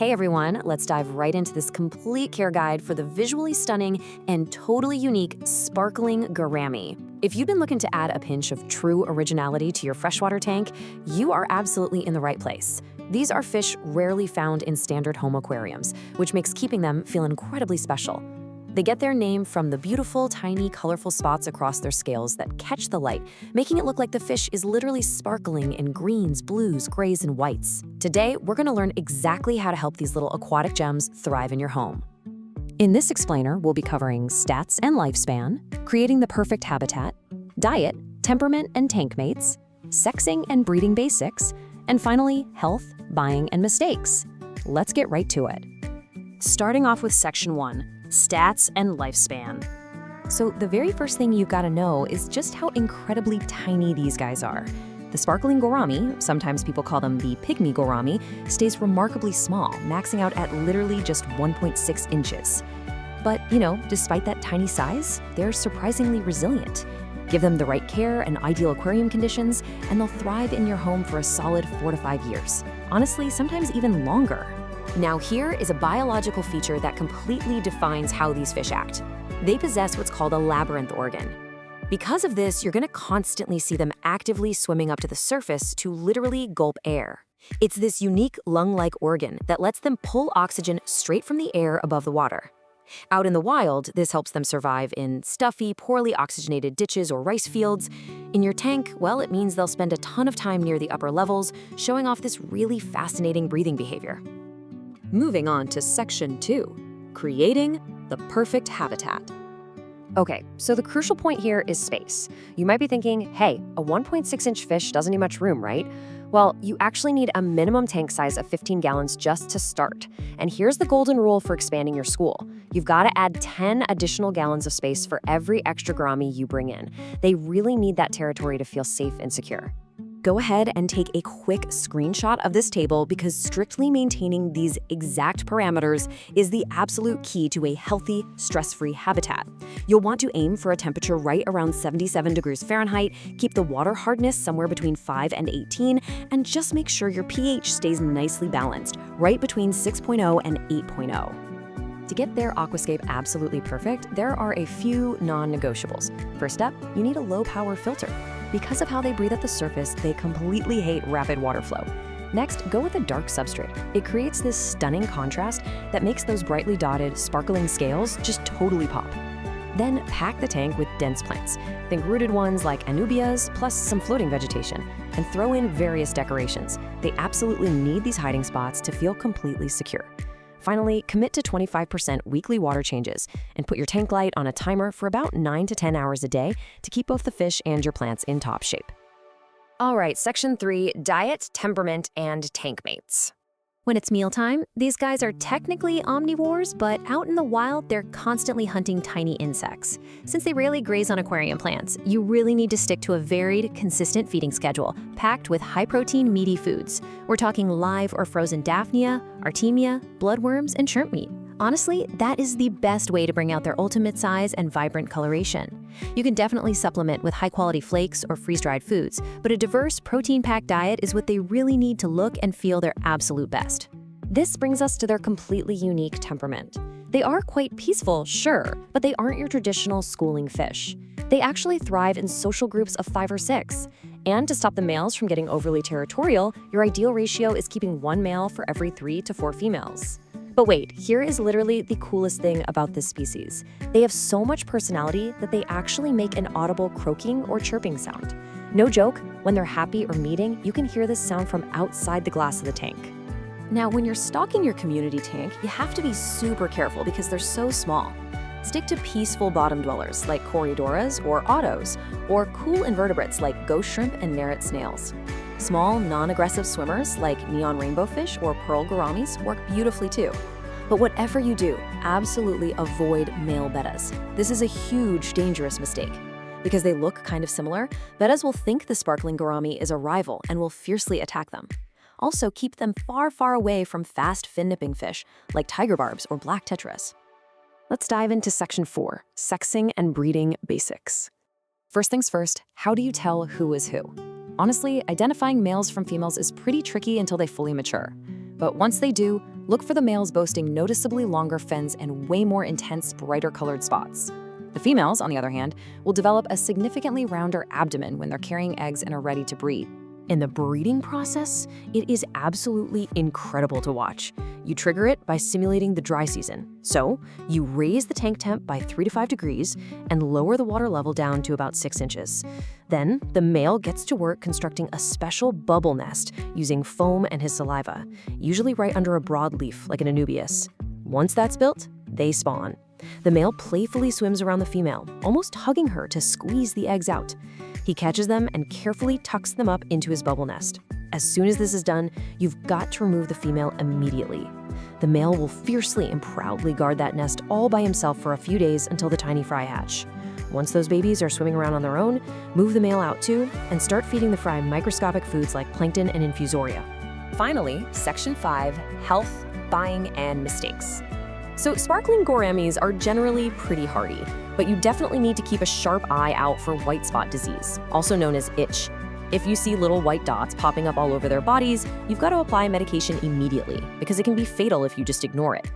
Hey everyone, let's dive right into this complete care guide for the visually stunning and totally unique Sparkling Gourami. If you've been looking to add a pinch of true originality to your freshwater tank, you are absolutely in the right place. These are fish rarely found in standard home aquariums, which makes keeping them feel incredibly special. They get their name from the beautiful, tiny, colorful spots across their scales that catch the light, making it look like the fish is literally sparkling in greens, blues, grays, and whites. Today, we're going to learn exactly how to help these little aquatic gems thrive in your home. In this explainer, we'll be covering stats and lifespan, creating the perfect habitat, diet, temperament and tank mates, sexing and breeding basics, and finally, health, buying, and mistakes. Let's get right to it. Starting off with Section 1. Stats and lifespan. So the very first thing you've got to know is just how incredibly tiny these guys are. The Sparkling Gourami, sometimes people call them the Pygmy Gourami, stays remarkably small, maxing out at literally just 1.6 inches. But, despite that tiny size, they're surprisingly resilient. Give them the right care and ideal aquarium conditions, and they'll thrive in your home for a solid 4 to 5 years. Honestly, sometimes even longer. Now here is a biological feature that completely defines how these fish act. They possess what's called a labyrinth organ. Because of this, you're going to constantly see them actively swimming up to the surface to literally gulp air. It's this unique lung-like organ that lets them pull oxygen straight from the air above the water. Out in the wild, this helps them survive in stuffy, poorly oxygenated ditches or rice fields. In your tank, well, it means they'll spend a ton of time near the upper levels, showing off this really fascinating breathing behavior. Moving on to Section 2, creating the perfect habitat. Okay, so the crucial point here is space. You might be thinking, hey, a 1.6-inch fish doesn't need much room, right? Well, you actually need a minimum tank size of 15 gallons just to start. And here's the golden rule for expanding your school. You've got to add 10 additional gallons of space for every extra gourami you bring in. They really need that territory to feel safe and secure. Go ahead and take a quick screenshot of this table because strictly maintaining these exact parameters is the absolute key to a healthy, stress-free habitat. You'll want to aim for a temperature right around 77 degrees Fahrenheit, keep the water hardness somewhere between 5 and 18, and just make sure your pH stays nicely balanced, right between 6.0 and 8.0. To get their aquascape absolutely perfect, there are a few non-negotiables. First up, you need a low-power filter. Because of how they breathe at the surface, they completely hate rapid water flow. Next, go with a dark substrate. It creates this stunning contrast that makes those brightly dotted, sparkling scales just totally pop. Then pack the tank with dense plants. Think rooted ones like anubias, plus some floating vegetation, and throw in various decorations. They absolutely need these hiding spots to feel completely secure. Finally, commit to 25% weekly water changes and put your tank light on a timer for about 9 to 10 hours a day to keep both the fish and your plants in top shape. All right, Section 3, diet, temperament, and tank mates. When it's mealtime, these guys are technically omnivores, but out in the wild, they're constantly hunting tiny insects. Since they rarely graze on aquarium plants, you really need to stick to a varied, consistent feeding schedule, packed with high-protein, meaty foods. We're talking live or frozen daphnia, artemia, bloodworms, and shrimp meat. Honestly, that is the best way to bring out their ultimate size and vibrant coloration. You can definitely supplement with high-quality flakes or freeze-dried foods, but a diverse, protein-packed diet is what they really need to look and feel their absolute best. This brings us to their completely unique temperament. They are quite peaceful, sure, but they aren't your traditional schooling fish. They actually thrive in social groups of 5 or 6. And to stop the males from getting overly territorial, your ideal ratio is keeping 1 male for every 3 to 4 females. But wait, here is literally the coolest thing about this species. They have so much personality that they actually make an audible croaking or chirping sound. No joke, when they're happy or mating, you can hear this sound from outside the glass of the tank. Now, when you're stocking your community tank, you have to be super careful because they're so small. Stick to peaceful bottom dwellers like corydoras or ottos, or cool invertebrates like ghost shrimp and Nereid snails. Small, non-aggressive swimmers like neon rainbow fish or pearl gouramis work beautifully too. But whatever you do, absolutely avoid male bettas. This is a huge, dangerous mistake. Because they look kind of similar, bettas will think the Sparkling Gourami is a rival and will fiercely attack them. Also, keep them far, far away from fast fin-nipping fish like tiger barbs or black tetras. Let's dive into Section 4, sexing and breeding basics. First things first, how do you tell who is who? Honestly, identifying males from females is pretty tricky until they fully mature. But once they do, look for the males boasting noticeably longer fins and way more intense, brighter colored spots. The females, on the other hand, will develop a significantly rounder abdomen when they're carrying eggs and are ready to breed. In the breeding process, it is absolutely incredible to watch. You trigger it by simulating the dry season. So, you raise the tank temp by 3 to 5 degrees and lower the water level down to about 6 inches. Then, the male gets to work constructing a special bubble nest using foam and his saliva, usually right under a broadleaf like an anubias. Once that's built, they spawn. The male playfully swims around the female, almost hugging her to squeeze the eggs out. He catches them and carefully tucks them up into his bubble nest. As soon as this is done, you've got to remove the female immediately. The male will fiercely and proudly guard that nest all by himself for a few days until the tiny fry hatch. Once those babies are swimming around on their own, move the male out too and start feeding the fry microscopic foods like plankton and infusoria. Finally, Section 5, Health, Buying, and Mistakes. So sparkling gouramis are generally pretty hardy, but you definitely need to keep a sharp eye out for white spot disease, also known as itch. If you see little white dots popping up all over their bodies, you've got to apply medication immediately because it can be fatal if you just ignore it.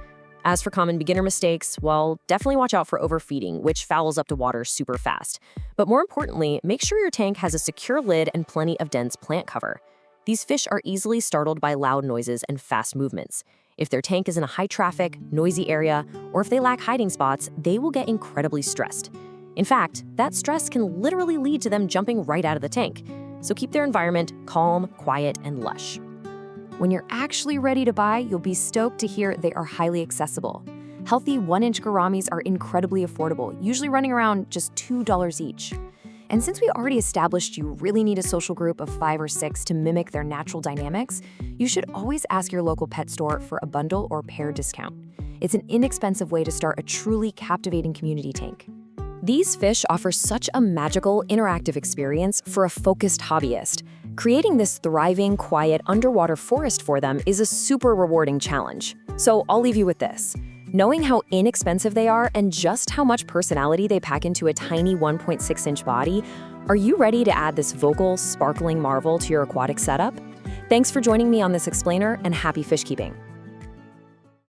As for common beginner mistakes, well, definitely watch out for overfeeding, which fouls up to water super fast. But more importantly, make sure your tank has a secure lid and plenty of dense plant cover. These fish are easily startled by loud noises and fast movements. If their tank is in a high-traffic, noisy area, or if they lack hiding spots, they will get incredibly stressed. In fact, that stress can literally lead to them jumping right out of the tank. So keep their environment calm, quiet, and lush. When you're actually ready to buy, you'll be stoked to hear they are highly accessible. Healthy 1-inch gouramis are incredibly affordable, usually running around just $2 each. And since we already established you really need a social group of 5 or 6 to mimic their natural dynamics, you should always ask your local pet store for a bundle or pair discount. It's an inexpensive way to start a truly captivating community tank. These fish offer such a magical, interactive experience for a focused hobbyist. Creating this thriving, quiet underwater forest for them is a super rewarding challenge. So I'll leave you with this. Knowing how inexpensive they are and just how much personality they pack into a tiny 1.6-inch body, are you ready to add this vocal, sparkling marvel to your aquatic setup? Thanks for joining me on this explainer, and happy fish keeping.